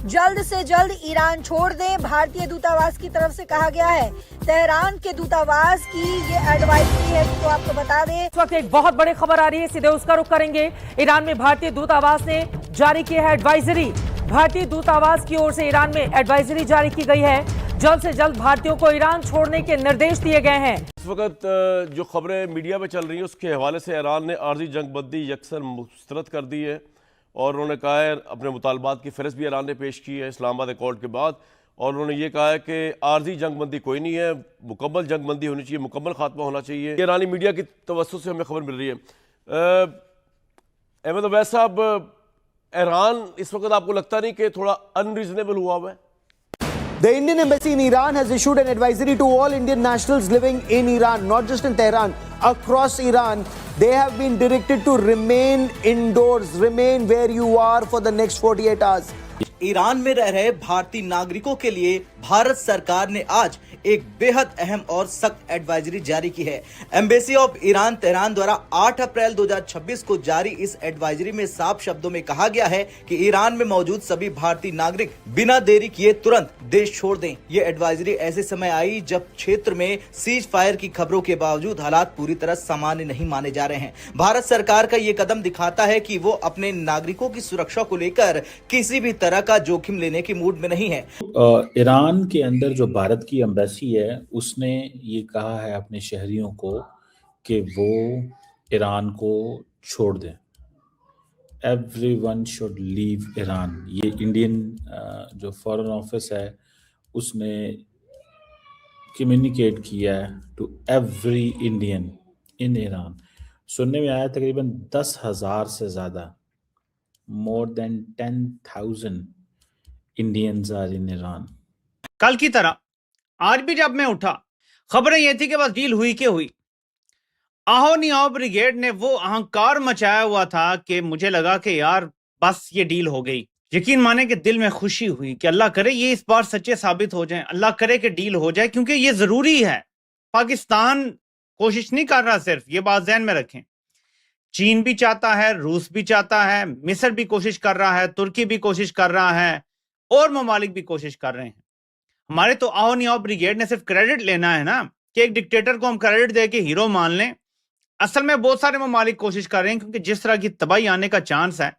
जल्द से जल्द ईरान छोड़ दें, भारतीय दूतावास की तरफ से कहा गया है। तेहरान के दूतावास की ये एडवाइजरी है, तो आपको बता दें। इस वक्त एक बहुत बड़ी खबर आ रही है, सीधे उसका रुख करेंगे। ईरान में भारतीय दूतावास ने जारी की है एडवाइजरी। भारतीय दूतावास की ओर से ईरान में एडवाइजरी जारी की गई है। जल्द से जल्द भारतीयों को ईरान छोड़ने के निर्देश दिए गए हैं। इस वक्त जो खबरें मीडिया में चल रही हैं उसके हवाले से ईरान ने आर्जी जंगबंदी यकसर मुस्तरद कर दी है और उन्होंने कहा है, अपने मुतालबात की फहरिस्त भी ईरान ने पेश की है इस्लामाबाद अकॉर्ड के बाद, और उन्होंने ये कहा है कि आर्जी जंगबंदी कोई नहीं है, मुकम्मल जंगबंदी होनी चाहिए, मुकम्मल खात्मा होना चाहिए। ईरानी मीडिया की तवज्जो से हमें खबर मिल रही है। अहमद अवैस साहब, ईरान इस वक्त आपको लगता नहीं कि थोड़ा अनरीजनेबल हुआ हुआ है? The Indian embassy in Iran has issued an advisory to all Indian nationals living in Iran, not just in Tehran, across Iran. They have been directed to remain indoors, remain where you are for the next 48 hours. Iran में रह रहे भारतीय नागरिकों के लिए भारत सरकार ने आज एक बेहद अहम और सख्त एडवाइजरी जारी की है। एम्बेसी ऑफ ईरान तेहरान द्वारा 8 अप्रैल 2026 को जारी इस एडवाइजरी में साफ शब्दों में कहा गया है कि ईरान में मौजूद सभी भारतीय नागरिक बिना देरी किए तुरंत देश छोड़ दें। ये एडवाइजरी ऐसे समय आई जब क्षेत्र में सीज फायर की खबरों के बावजूद हालात पूरी तरह सामान्य नहीं माने जा रहे हैं। भारत सरकार का ये कदम दिखाता है कि वो अपने नागरिकों की सुरक्षा को लेकर किसी भी तरह का जोखिम लेने की मूड में नहीं है। ईरान के अंदर जो भारत की एम्बेसी है उसने ये कहा है अपने शहरियों को कि वो ईरान को छोड़ दें। Everyone should leave Iran. ये इंडियन जो फॉरेन ऑफिस है उसने कम्युनिकेट किया है to every Indian in Iran. सुनने में आया तकरीबन 10,000 से ज़्यादा, more than 10,000 Indians are in Iran. कल की तरह आज भी जब मैं उठा, खबरें ये थी कि बस डील हुई कि हुई। आहो नहीं आओ ब्रिगेड ने वो अहंकार मचाया हुआ था कि मुझे लगा कि यार बस ये डील हो गई। यकीन माने कि दिल में खुशी हुई कि अल्लाह करे ये इस बार सच्चे साबित हो जाएं, अल्लाह करे कि डील हो जाए, क्योंकि ये जरूरी है। पाकिस्तान कोशिश नहीं कर रहा, सिर्फ ये बात ज़हन में रखें। चीन भी चाहता है, रूस भी चाहता है, मिस्र भी कोशिश कर रहा है, तुर्की भी कोशिश कर रहा है और ममालिक भी कोशिश कर रहे हैं। हमारे तो आओ नहीं आओ ब्रिगेड ने सिर्फ क्रेडिट लेना है ना, कि एक डिक्टेटर को हम क्रेडिट दे के हीरो मान लें। असल में बहुत सारे ममालिक कोशिश कर रहे हैं, क्योंकि जिस तरह की तबाही आने का चांस है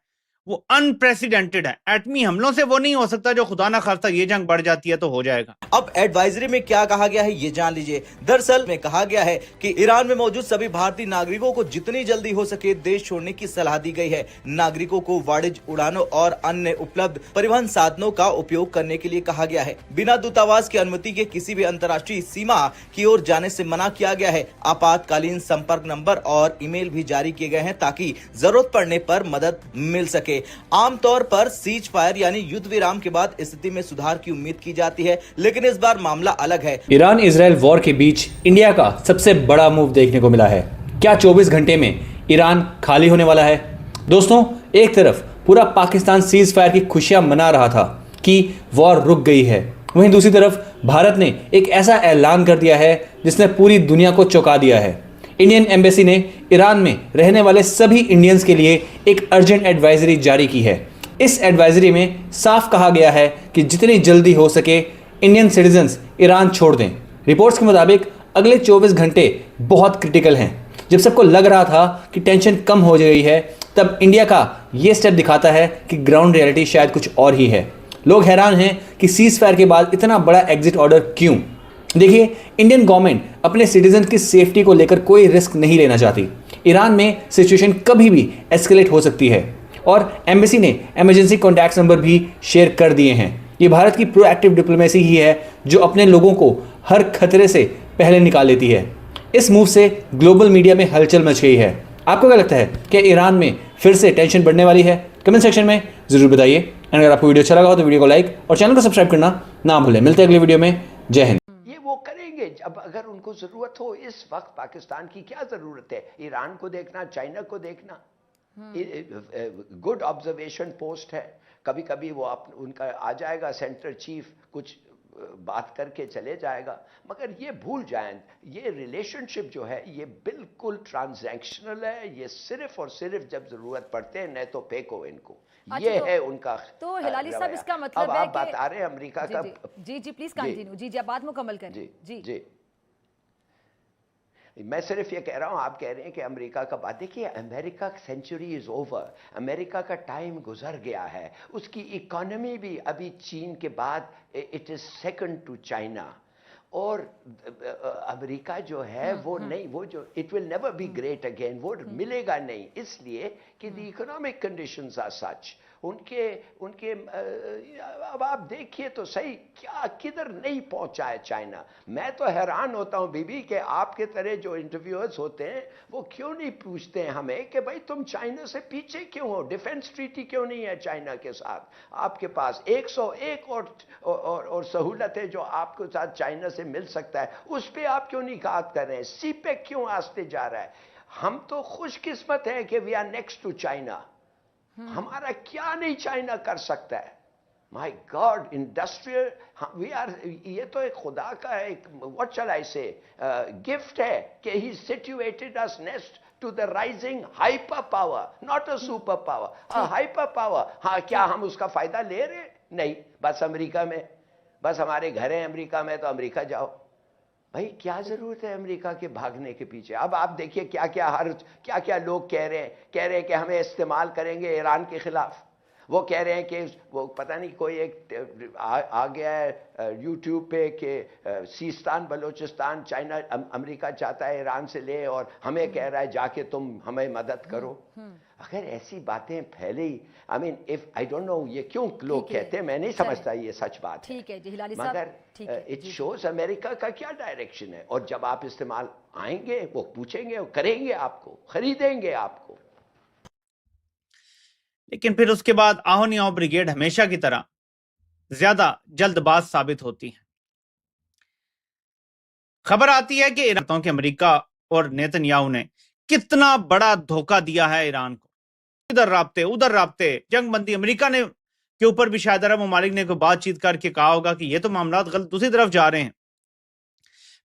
वो अनप्रेसिडेंटेड है। एटमी हमलों से वो नहीं हो सकता जो खुदा ना खास्ता ये जंग बढ़ जाती है तो हो जाएगा। अब एडवाइजरी में क्या कहा गया है ये जान लीजिए। दरअसल में कहा गया है कि ईरान में मौजूद सभी भारतीय नागरिकों को जितनी जल्दी हो सके देश छोड़ने की सलाह दी गई है। नागरिकों को वाणिज्य उड़ानों और अन्य उपलब्ध परिवहन साधनों का उपयोग करने के लिए कहा गया है। बिना दूतावास की अनुमति के किसी भी अंतर्राष्ट्रीय सीमा की ओर जाने से मना किया गया है। आपातकालीन संपर्क नंबर और ईमेल भी जारी किए गए हैं ताकि जरूरत पड़ने पर मदद मिल सके। आमतौर पर सीज फायर यानी युद्ध विराम के बाद स्थिति में सुधार की उम्मीद की जाती है, लेकिन इस बार मामला अलग है। ईरान इजराइल वॉर के बीच इंडिया का सबसे बड़ा मूव देखने को मिला है। क्या 24 घंटे में ईरान खाली होने वाला है? दोस्तों, एक तरफ पूरा पाकिस्तान सीज फायर की खुशियां मना रहा था कि वॉर रुक गई है, वहीं दूसरी तरफ भारत ने एक ऐसा ऐलान कर दिया है जिसने पूरी दुनिया को चौंका दिया है। इंडियन एम्बेसी ने ईरान में रहने वाले सभी इंडियंस के लिए एक अर्जेंट एडवाइजरी जारी की है। इस एडवाइजरी में साफ कहा गया है कि जितनी जल्दी हो सके इंडियन सिटीजन्स ईरान छोड़ दें। रिपोर्ट्स के मुताबिक अगले 24 घंटे बहुत क्रिटिकल हैं। जब सबको लग रहा था कि टेंशन कम हो गई है, तब इंडिया का ये स्टेप दिखाता है कि ग्राउंड रियलिटी शायद कुछ और ही है। लोग हैरान हैं कि सीज फायर के बाद इतना बड़ा एग्जिट ऑर्डर क्यों। देखिए, इंडियन गवर्नमेंट अपने सिटीजन की सेफ्टी को लेकर कोई रिस्क नहीं लेना चाहती। ईरान में सिचुएशन कभी भी एस्केलेट हो सकती है और एम्बेसी ने इमरजेंसी कॉन्टैक्ट नंबर भी शेयर कर दिए हैं। ये भारत की प्रोएक्टिव डिप्लोमेसी ही है जो अपने लोगों को हर खतरे से पहले निकाल लेती है। इस मूव से ग्लोबल मीडिया में हलचल मच गई है। आपको क्या लगता है कि ईरान में फिर से टेंशन बढ़ने वाली है? कमेंट सेक्शन में जरूर बताइए। अगर आपको वीडियो अच्छा लगा हो तो वीडियो को लाइक और चैनल को सब्सक्राइब करना ना भूलें। मिलते हैं अगले वीडियो में। जय हिंद। वो करेंगे अब अगर उनको जरूरत हो। इस वक्त पाकिस्तान की क्या जरूरत है? ईरान को देखना, चाइना को देखना। गुड ऑब्जर्वेशन पोस्ट है। कभी कभी वो उनका आ जाएगा सेंटर चीफ, कुछ बात करके चले जाएगा, मगर ये भूल जाएं ये रिलेशनशिप जो है ये बिल्कुल ट्रांजैक्शनल है। ये सिर्फ और सिर्फ जब जरूरत पड़ते हैं, नहीं तो फेंको इनको। अच्छा, ये है उनका तो हिलाली साहब, रवैया। इसका मतलब अब है आप कि बता रहे हैं अमेरिका का। जी प्लीज कंटिन्यू। जी आप बात मुकम्मल करें। जी जी मैं सिर्फ ये कह रहा हूं, आप कह रहे हैं कि अमेरिका का बात, देखिए America century is over, America का टाइम गुजर गया है। उसकी इकोनॉमी भी अभी चीन के बाद it is second to China. और अमेरिका जो है वो नहीं, वो जो it will never be great again, वो मिलेगा नहीं, इसलिए कि the economic conditions are such. उनके अब आप देखिए तो सही क्या किधर नहीं पहुंचा है चाइना। मैं तो हैरान होता हूं बीबी कि आपके तरह जो इंटरव्यूअर्स होते हैं वो क्यों नहीं पूछते हैं हमें कि भाई तुम चाइना से पीछे क्यों हो, डिफेंस ट्रीटी क्यों नहीं है चाइना के साथ आपके पास, 101 और सहूलतें जो आपको साथ चाइना से मिल सकता है, उस पर आप क्यों नहीं बात कर रहे हैं। सीपेक क्यों आस्ते जा रहा है। हम तो खुशकिस्मत हैं कि we are next to China. हमारा क्या नहीं चाइना कर सकता है। My god, industrial we are, ये तो एक खुदा का एक व्हाट शैल आई से गिफ्ट है कि he situated as next to the rising hyper power, not a super power, a hyper power. हाँ, क्या हम उसका फायदा ले रहे? नहीं, बस अमेरिका में, बस हमारे घर हैं अमेरिका में, तो अमेरिका जाओ भाई, क्या जरूरत है अमेरिका के भागने के पीछे। अब आप देखिए क्या क्या लोग कह रहे हैं कि हमें इस्तेमाल करेंगे ईरान के खिलाफ। वो कह रहे हैं कि वो पता नहीं कोई एक आ गया है यूट्यूब पे कि सीस्तान बलोचिस्तान चाइना अमेरिका चाहता है ईरान से ले, और हमें कह रहा है जाके तुम हमें मदद करो। अगर ऐसी बातें फैली, I mean if I don't know ये क्यों लोग कहते हैं, मैं नहीं समझता ये सच बात है। ठीक है जी हिलाली साहब, मगर इट शोज अमेरिका का क्या डायरेक्शन है। और जब आप इस्तेमाल आएंगे वो पूछेंगे, वो करेंगे, आपको खरीदेंगे आपको। लेकिन फिर उसके बाद आओ नहीं आओ ब्रिगेड हमेशा की तरह ज्यादा जल्दबाज साबित होती है। खबर आती है कि अमेरिका और नेतन्याहू ने कितना बड़ा धोखा दिया है ईरान को। इधर राब्ते उधर राब्ते, जंगबंदी। अमेरिका ने के ऊपर भी शायद अरब ममालिक ने कोई बातचीत करके कहा होगा कि ये तो मामला गलत दूसरी तरफ जा रहे हैं।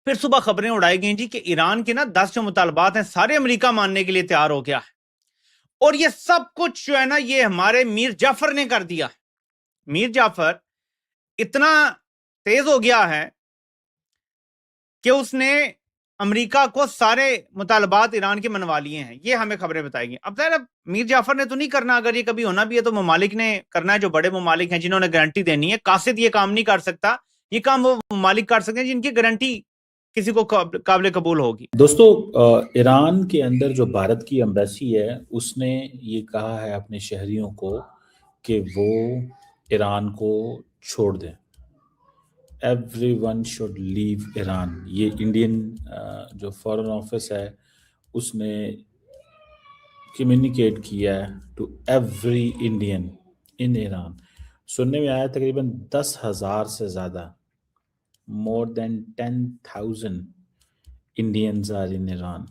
फिर सुबह खबरें उड़ाई गई जी कि ईरान के ना 10 जो मुतालबात हैं सारे अमेरिका मानने के लिए तैयार हो गया है। और ये सब कुछ जो है ना, ये हमारे मीर जाफर ने कर दिया। मीर जाफर इतना तेज हो गया है कि उसने अमेरिका को सारे मुतालबात ईरान के मनवा लिए हैं। ये हमें खबरें बताएंगी। अब ज़ाहिर मीर जाफर ने तो नहीं करना, अगर ये कभी होना भी है तो ममालिक ने करना है, जो बड़े ममालिक हैं जिन्होंने गारंटी देनी है। कासिद ये काम नहीं कर सकता, ये काम वो ममालिक कर सकते हैं जिनकी गारंटी किसी को काबिल कबूल होगी। दोस्तों, ईरान के अंदर जो भारत की एम्बेसी है उसने ये कहा है अपने शहरियों को कि वो ईरान को छोड़ दें। Everyone should leave Iran. ये इंडियन जो फॉरेन ऑफिस है उसने कम्युनिकेट किया है to every Indian in Iran. सुनने में आया तकरीबन 10,000 से ज़्यादा, more than 10,000 Indians are in Iran।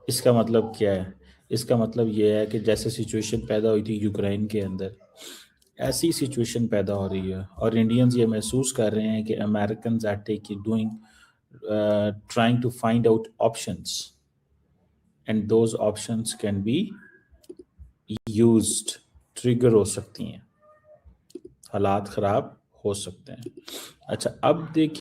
इसका मतलब क्या है? इसका मतलब यह है कि जैसे सिचुएशन पैदा हुई थी यूक्रेन के अंदर, ऐसी सिचुएशन पैदा हो रही है। और इंडियंस ये महसूस कर रहे हैं कि Americans are trying to find out options and those options can be used. Trigger हो सकती हैं, हालात ख़राब हो सकते हैं। अच्छा, अब देखिए